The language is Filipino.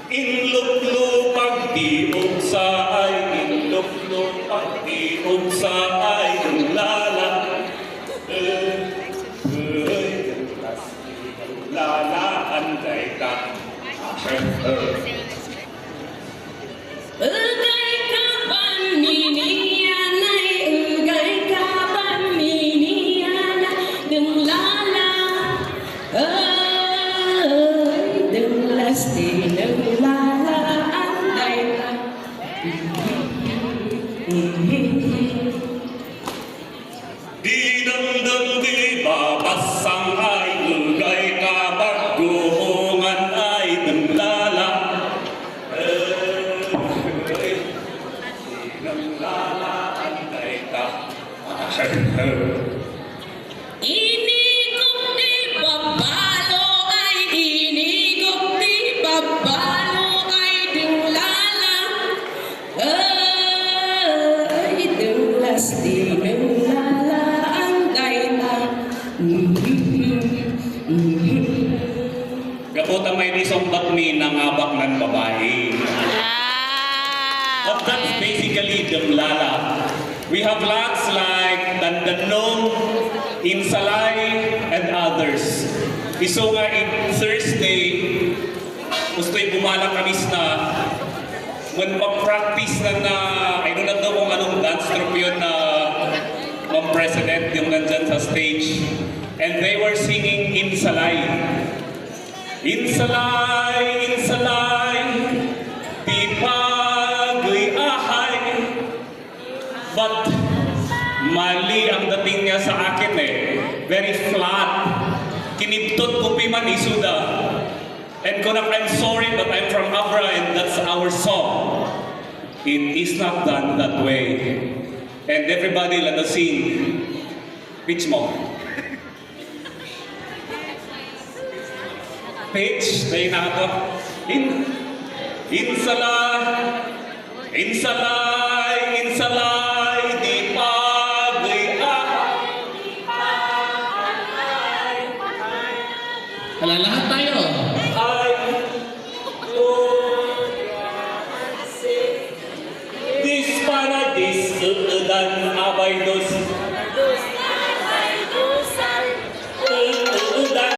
Inluklupag tiog sa ay, inluklupag tiog sa ay, lala. Lala, anday ka. Ugay ka ba minianay, ugay ka ba minianay, đừng la la ơi, đừng là gì, đừng la la anh đây là Di damdam di babasang ay, ugay ka baguhungan ay, lala. Lala, anday ka. Inigop di babalo ay, inigop di babalo ay, đừng la la ơi, đừng là gì, đừng la la anh đây là Kaputa may isang bakmi ng abak ng babae. But that's basically Damlala. We have lots like Dandanong, Insalay, and others. Iso nga in Thursday, gusto'y bumalang kamis na when mag-practice na I don't know kung anong dance troupe yun na Ma'am President yung nandyan sa stage. And they were singing Insalay. Insalay, Insalay, di pag'y ahay. But mali ang dating niya sa akin eh. Very flat. Kinibtot ko piman isuda. And kunak, I'm sorry but I'm from Abra and that's our song. It is not done that way. And everybody let us sing. Pitch mo. Pitch, tayo na ito. Insalay, Insalay, Insalay, di pag'y Hala, lahat tayo. ay